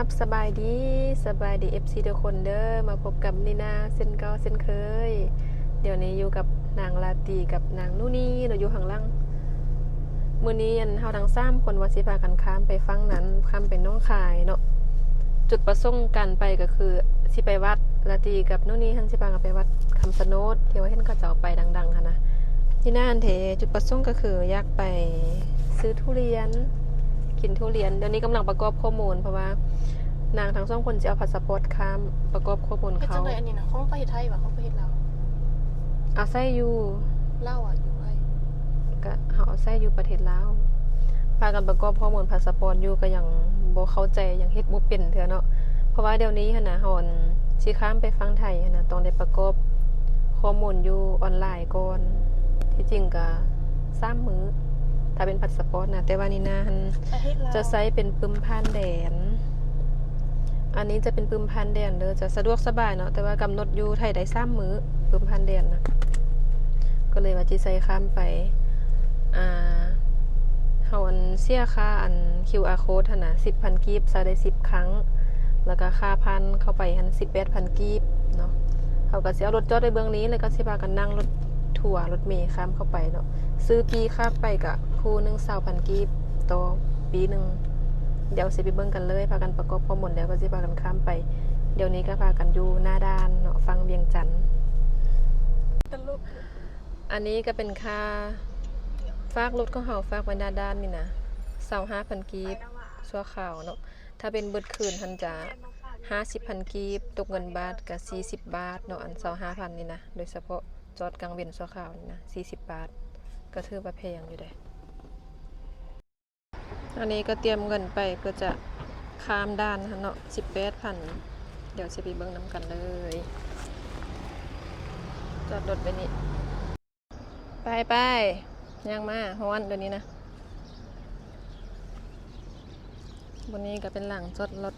บสบายดีเอฟซีทุกคนเด้อมาพบกับนีนาเส้นเก่าเส้นเคยเดี๋ยวนี้อยู่กับนางลาตีกับนางนู่นี่เราอยู่ข้างล่างมื้อนี้เฮาทั้ง3คนว่าสิพากันข้ามไปฟังนั้นข้ามไปน้องคายเนาะจุดประสงค์การไปก็คือสิไปวัดลาตีกับนู่นี่ทั้งสิพากันไปวัดคำสโนดที่ว่าเห็นเขาเจ้าไปดังๆหั่นนะที่นั่นเถจุดประสงค์ก็คืออยากไปซื้อทุเรียนกินทุเรียนเดี๋ยวนี้กำลังประกอบข้อมูลเพราะว่านางทั้งสองคนจะเอาพาสปอร์ตข้ามประกอบข้อมูลเขาจังเลยอันนี้นะห้องประเทศไทยป่ะห้องประเทศลาว เอาไส้อยู่ลาวอ่ะอยู่ไว้ก็เขาเอาไส้อยู่ประเทศลาวพากันประกอบข้อมูลพาสปอร์ตอยู่ก็ยังบ่เข้าใจยังเฮ็ดบ่เป็นเถอะเนาะเพราะว่าเดี๋ยวนี้หั่นน่ะเฮาสิข้ามไปฟังไทยหั่นน่ะต้องได้ประกอบข้อมูลอยู่ออนไลน์ก่อนที่จริงก็3มื้อถ้าเป็นพาสปอร์ตนะแต่ว่านี่นะจะใช้เป็นปึ้มผ่านแดนอันนี้จะเป็นปึ้มผ่านแดนเด้อจะสะดวกสบายเนาะแต่ว่ากำหนดอยู่ไทยได้3มื้อปึ้มผ่านแดนนะก็เลยว่าสิใช้ข้ามไปเฮาเสียค่าQR code หั่นน่ะ 10,000 กีบใช้ได้10ครั้งแล้วก็ค่าพันเข้าไปหั่น 18,000 กีบเนาะเฮาก็สิเอารถจอดไว้เบื้องนี้แล้วก็สิพากันนั่งรถทัวร์รถเมล์ข้ามเข้าไปเนาะซื้อปีค่าไปก็คู่นึง 20,000 กีบต่อปีนึงเดี๋ยวสิไปเบิ่งกันเลยพากันประกอบข้อมูลแล้วก็สิพากันข้ามไปเดี๋ยวนี้ก็พากันอยู่หน้าด้านเนาะฟังเวียงจันทน์อันนี้ก็เป็นค่าฝากรถของเฮาฝากไว้หน้าด้านนี่นะ 25,000 กีบชั่วคราวเนาะถ้าเป็นเบิดคืนหันจะ 50,000 กีบตกเงินบาทก็40 บาทเนาะอัน 25,000 นี่นะโดยเฉพาะจอดกลางเว้นชั่วคราวนี่นะ40 บาทก็ถือว่าแพงอยู่เด้อันนี้ก็เตรียมเงินไปเพื่อจะข้ามด้านเนาะ 18,000 เดี๋ยวสิไปเบิ่งนํกันเลยจอดรถไปนี่ไปย่างมาฮ้อนเดี๋ยวนี้นะบนนี้ก็เป็นหลังจอดรถ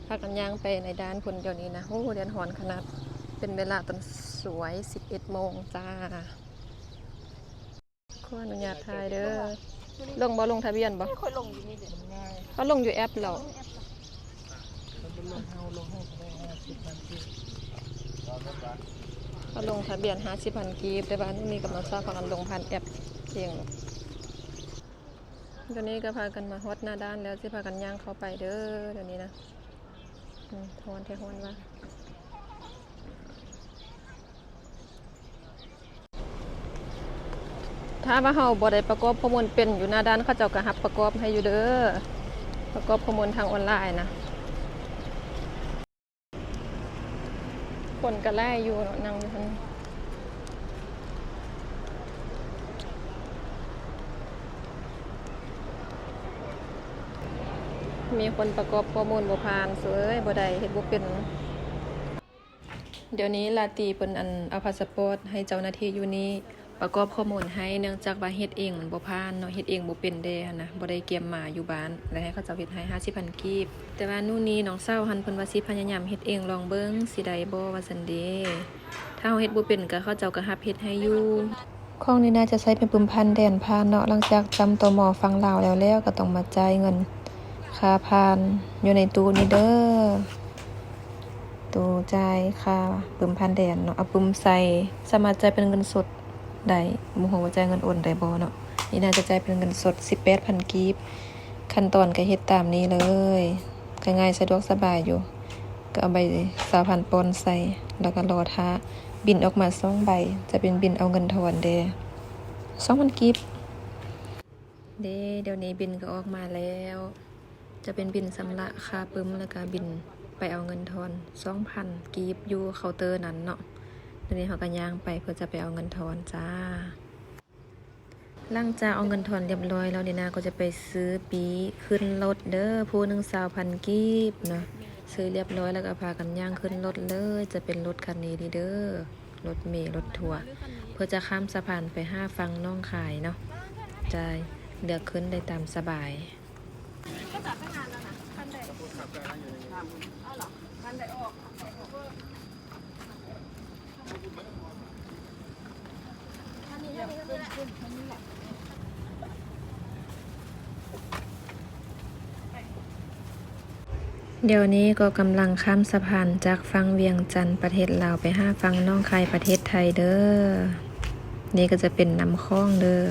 พากันย่างไปในด้านพุ่นเดี๋ยวนี้นะโอ้เดือนฮ้อนขนาดเป็นเวลาตอนสวย11 โมงจ้าขออนุญาตถ่ายเด้อลงบ่ลงทะเบียนบ่ไม่ค่อยลงอยู่นี่เดี๋ยวง่าย เขาลงอยู่แอปแล้วเขาลงทะเบียน 50,000 กีบแต่ว่านี่มีกำหนดทราบพากันลงผ่านแอปเองตอนนี้ก็พากันมาฮอดหน้าด้านแล้วสิพากันย่างเข้าไปเด้อเดี๋ยวนี้นะฮ้อนแท้ฮ้อนว่าถ้าว่าเฮาบ่ได้ประกอบข้อมูลเป็นอยู่หน้าด้านเขาเจ้าก็รับประกอบให้อยู่เด้อประกอบข้อมูลทางออนไลน์นะคนก็ไล่อยู่เนาะนั่งอยู่หั่นมีคนประกอบข้อมูลบ่ผ่านเซ้ยบ่ได้เฮ็ดบ่เป็นเดี๋ยวนี้ลาตีเพิ่นเอาพาสปอร์ตให้เจ้าหน้าที่อยู่นี่ประกอบข้อมูลให้เนื่องจากว่าเฮ็ดเองมันบ่ผ่านเนาะเฮ็ดเองบ่เป็นเด้หั่นนะบ่ได้เก็บมาอยู่บ้านแล้วให้เขาเจ้าเฮ็ดให้ 50,000 กีบแต่ว่านู่นนี่น้องสาวหันเพิ่นว่าสิพยายามเฮ็ดเองลองเบิ่งสิได้บ่ว่าซั่นเด้ถ้าเฮาเฮ็ดบ่เป็นก็เขาเจ้าก็รับเฮ็ดให้อยู่ของนี่น่าจะใช้เป็นปึ้มพันแดนผ่านเนาะหลังจากจำตม.ฟังลาวแล้วก็ต้องมาจ่ายเงินค่าผ่านอยู่ในตู้นี้เด้อตู้จ่ายค่าปึ้มพันแดนเนาะเอาปึ้มใส่สามารถจ่ายเป็นเงินสดได้บ่ฮู้ว่าจ่ายเงินโอนได้บ่เนาะนี่น่าจะจ่ายเป็นเงินสด 18,000 กีบขั้นตอนก็เฮ็ดตามนี้เลยก็ง่ายสะดวกสบายอยู่ก็เอาใบ20,000 ปอนด์ใส่แล้วก็รอท่าบินออกมา2ใบจะเป็นบินเอาเงินทอนเด้ 2,000 กีบเดี๋ยวนี้บินก็ออกมาแล้วจะเป็นบินสำระค่าปึ้มแล้วก็บินไปเอาเงินทอน 2,000 กีบอยู่เคาน์เตอร์นั้นเนาะเดี๋ยวนี้เขาก็ย่างไปเพื่อจะไปเอาเงินทอนจ้าหลังจากเอาเงินทอนเรียบร้อยแล้วนี่นะก็จะไปซื้อปีขึ้นรถเด้อผู้นึง 20,000 กีบเนาะซื้อเรียบร้อยแล้วก็พากันย่างขึ้นรถเลยจะเป็นรถคันนี้เด้อรถเมล์รถทัวร์เพื่อจะข้ามสะพานไป5ฝั่งน้องคายเนาะจะเลือกขึ้นได้ตามสบายก็จับไปนานแล้วนะคันใดเอาหรอคันใดออกคันนี้แหละ เดี๋ยวนี้ก็กำลังข้ามสะพานจากฝั่งเวียงจันทร์ประเทศลาวไปหาฝั่งหนองคายประเทศไทยเด้อนี่ก็จะเป็นน้ำคลองเด้อ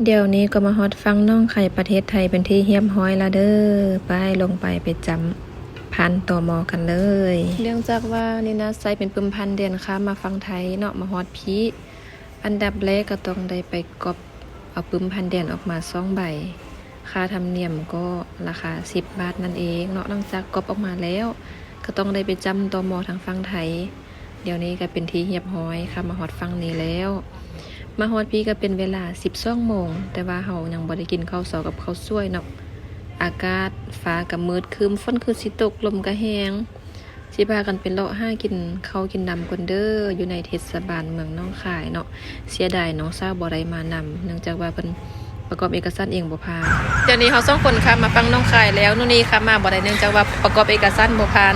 เดี๋ยวนี้ก็มาฮอดฝั่งหนองคายประเทศไทยเป็นที่เรียบร้อยแล้วเด้อไปลงไปจำพันตมกันเลยเนื่องจากว่านี่นะใส่เป็นปึมพันเดือนค่ะมาฟังไทยเนาะมาฮอดพีอันดับแรกก็ต้องได้ไปกอบเอาปึมพันเดือนออกมา2 ใบค่าธรรมเนียมก็ราคา10 บาทนั่นเองเนาะหลังจากกอบออกมาแล้วก็ต้องได้ไปจำตมทางฝั่งไทยเดี๋ยวนี้ก็เป็นที่เรียบร้อยค่ะมาฮอดฝั่งนี้แล้วมาฮอดพี่ก็เป็นเวลา12 โมงแต่ว่าเฮายังบ่ได้กินข้าวเช้ากับข้าวสวยเนาะอากาศฟ้าก็มืดครึ้มฝนคือสิตกลมก็แห้งสิพากันไปเลาะหากินข้าวกินน้ำก่อนเด้ออยู่ในเทศบาลเมืองหนองคายเนาะเสียดายน้องสาวบ่ได้มานำเนื่องจากว่าเพิ่นประกอบเอกสารเองบ่ผ่านเดี๋ยวนี้เฮา2 คนค่ะมาฟังน้องคายแล้วนู่นนี่ค่ะมาบ่ได้เนื่องจากว่าประกอบเอกสารบ่ผ่าน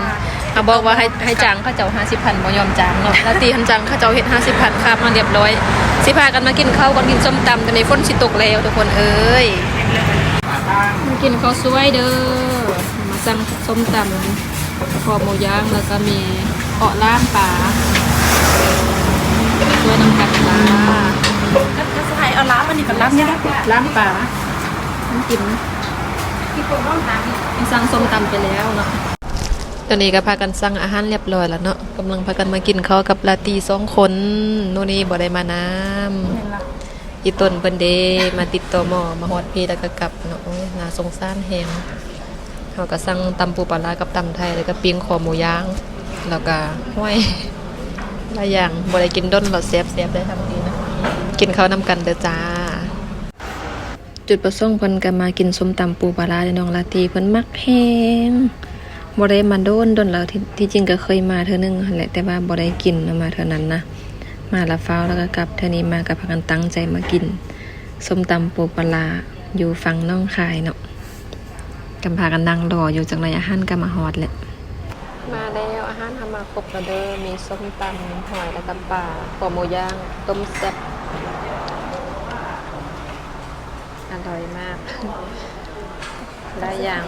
เฮาบอกว่าให้จ้างเขาเจ้า50,000บ่ยอมจ้างเนาะแล้วตีหันจ้างเขาเจ้าเฮ็ด50,000ค่ะมาเรียบร้อยสิพากันมากินข้าวก่อนกินส้มตำแต่ในฝนสิตกแล้วทุกคนเอ้ยมากินข้าวสวยเด้อมาสั่งส้มตำคอหมูย่างแล้วก็มีเกาะล่ามปลาด้วยน้ำกัดปลา ก็ใส่เอาล้างมันนี่กับล้างเนี่ยได้ ล่ามปลาต้องกิน ที่คนต้องท สั่งส้มตำไปแล้วเนาะตอนนี้ก็พากันสั่งอาหารเรียบร้อยแล้วเนาะกำลังพากันมากินข้าวกับลาตี2 คนนู่นนี่บ่ได้มานำอีต้นเพิ่นเดมาติดต่อหมอมาฮอดพี่แล้วก็กลับเนาะโอ้ยน่าสงสารแฮงเฮาก็สั่งตำปูปลาร้ากับตำไทยแล้วก็ปิ้งคอหมูย่างแล้วก็ห้วยหลายอย่างบ่ได้กินด้นหรอกแซ่บๆได้ทั้งทีนะกินข้าวนำกันเด้อจ้าจุดประสงค์เพิ่นก็มากินส้มตำปูปลาร้าในน้องลาตีเพิ่นมักแฮงบ่ได้มาโดนแล้วที่จริงก็เคยมาเทื่อนึงหั่นแหละแต่ว่าบ่ได้กินมาเท่านั้นนะมาละฟ้าวแล้วก็กลับเท่านี้มาก็พากันตั้งใจมากินส้มตำปูปลาร้าอยู่ฝั่งหนองคายเนาะกำพากันนั่งรออยู่จังไดอาหารก็มาฮอดแหละมาแล้วอาหารทำมาครบแล้วเด้อมีส้มตำหอยแล้วก็ปลาคอหมูย่างต้มแซ่บอร่อยมากหลายอย่าง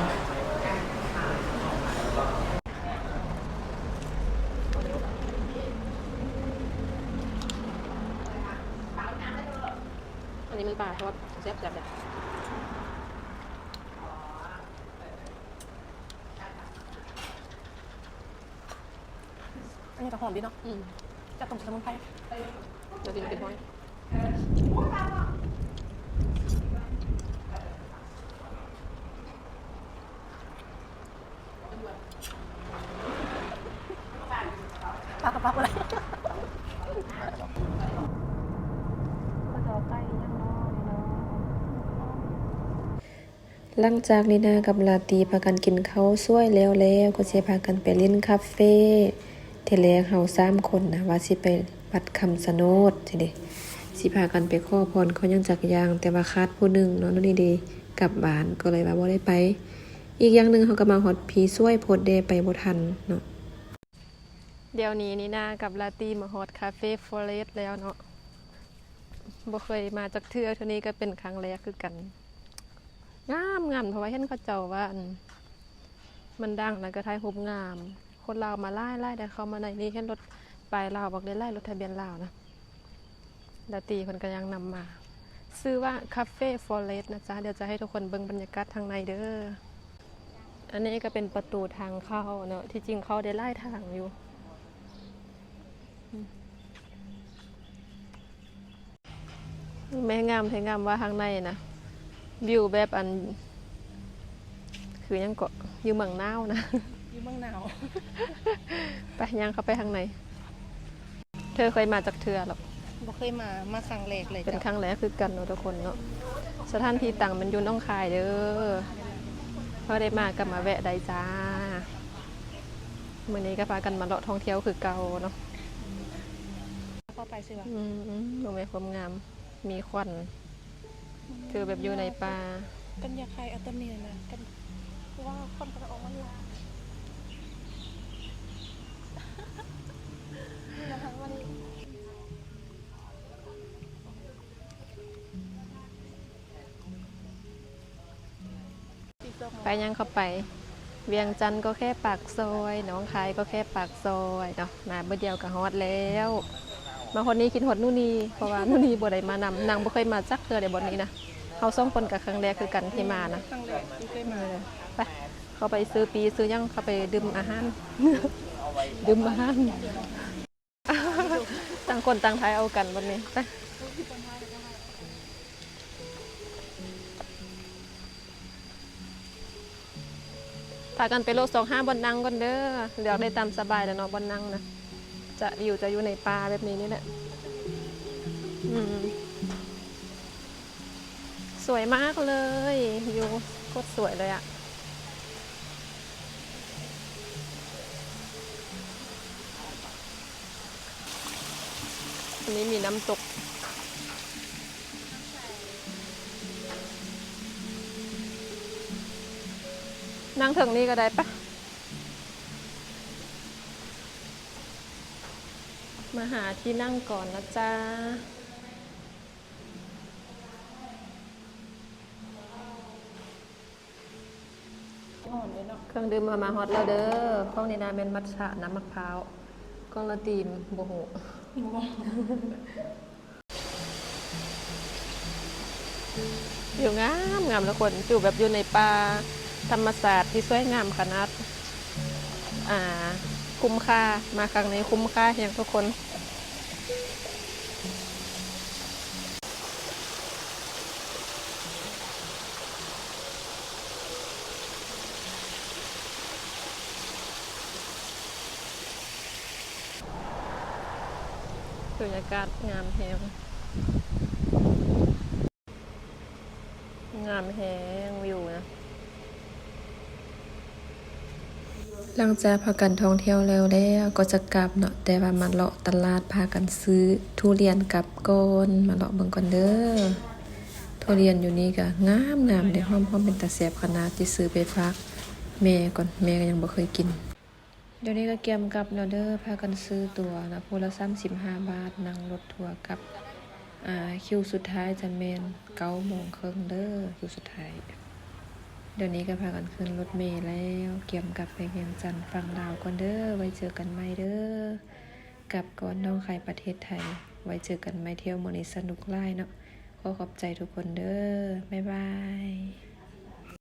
อันนี้มันปลาทอดแซ่บๆเลยอันนี้จะหอมดีเนาะจะต้มสมุนไพร เรากินเป็นห้อย ปลากระเพราอะไร หลังจากนี้นะกับลาตีพากันกินข้าวสวยแล้วก็สิพากันไปเล่นคาเฟ่ที่แรกเฮา3 คนนะว่าสิไปวัดคำสะโนดสิเด้สิพากันไปขอพรเขายังจักอย่างแต่ว่าขาดผู้หนึงเนาะนู่นนี่ดีกลับบ้านก็เลยว่าบ่ได้ไป อีกอย่างหนึงเฮาก็มาฮอดผีสวยโพดเดไปบ่ทันเนาะเดี๋ยวนี้นี่นากับลาตีมาฮอดคาเฟ่ฟอเรสต์แล้วเนาะบ่เคยมาจักเทื่อเท่านี้ก็เป็นครั้งแรกคือกันงามเพราะว่าเห็นเขาเจ้าว่ามันดังแล้วก็ถ่ายรูปงามคนลาวมาไล่แต่เขามาในนี้เห็นรถป้ายลาวบอกได้ไล่รถทะเบียนลาวนะดาตีเพิ่นก็ยังนำมาชื่อว่าคาเฟ่ฟอเรสต์นะจ๊ะเดี๋ยวจะให้ทุกคนเบิ่งบรรยากาศทางในเด้ออันนี้ก็เป็นประตูทางเข้าเนาะที่จริงเขาได้ไล่ทางอยู่แม่งามว่าทางในนะวิวแบบอันคือยังเกาะอยู่เมืองนาวนะ อยู่เมืองหนาว ไปยังเข้าไปทางในเธอเคยมาจากเทือหรอก บ่เคยมาครั้งแรกเลย เป็นครั้งแรกคือกันเนาะทุกคนเนาะสถานที่ต่างมันอยู่หนองคายเด้อพอได้มาก็มาแวะได้จ้ามื้อนี้ก็พากันมาเลาะท่องเที่ยวคือเก่าเนาะ เข้าไปสิวะ ดูแม่ความงามมีควันคือแบบอยู่ในป่า กันอยากใครเอาต้นนี้นะกันเพราะว่าคนก็จะออกมาอยู่ ไปยังเข้าไป เวียงจันทน์ก็แค่ปากซอยหนองคายก็แค่ปากซอยเนาะมาเมื่อเดียวก็ฮอดแล้วมาคนนี้คิดฮอดนู่นนี่เพราะว่านู่นนี่บ่ได้มานำนางบ่เคยมาจักเทื่อได้บ่นี้นะเฮา2คนก็ครั้งแรกคือกันที่มานะ ครั้งแรกที่เคยมา ไปเขาไปซื้อปีซื้อยังเขาไปดื่มอาหาร ดื่มอาหาร ต่างคนต่างทายเอากันวันนี้ไปพากันไปโลก25บนนั่งก่อนเด้อเลือกได้ตามสบายแล้วเนาะบนนั่งนะจะอยู่ในป่าแบบนี้นี่แหละสวยมากเลยอยู่โคตรสวยเลยอะอันนี้มีน้ำตกนั่งถึงนี่ก็ได้ปะมาหาที่นั่งก่อนนะจ๊ะเครื่องดื่มมาฮอตแล้วเด้อข้องนี้นาเป็นมัทฉะน้ำมะพร้าวก้องละตีมโบโหอยู่งามงามละคนอยู่แบบอยู่ในป่าธรรมศาสตร์ที่สวยงามขนาดคุ้มค่ามาครั้งนี้คุ้มค่าอย่างทุกคนบรรยากาศงามแฮงงามแฮงวิวนะหลังจากพากันท่องเที่ยวแล้วก็จะกลับเนาะแต่ว่ามาเลาะตลาดพากันซื้อทุเรียนกลับก่อนมาเลาะเบิ่งก่อนเด้อทุเรียนอยู่นี่ก็งามเด้หอมเป็นตาแซ่บขนาดที่ซื้อไปฝากแม่ก่อนแม่ก็ยังบ่เคยกินเดี๋ยวนี้ก็เกียมกลับแล้วเด้อพากันซื้อตั๋วนะผู้ละ35บาทนั่งรถทัวร์กลับคิวสุดท้ายจะแม่น9:30นเด้อคิวสุดท้ายเดี๋ยวนี้ก็พากันขึ้นรถเมล์แล้วเกียมกลับไปเวียงจันทน์ฝั่งลาวก่อนเด้อไว้เจอกันใหม่เด้อกลับก่อนน้องใครประเทศไทยไว้เจอกันใหม่เที่ยวมื้อนี้สนุกหลายเนาะขอขอบใจทุกคนเด้อบ๊ายบาย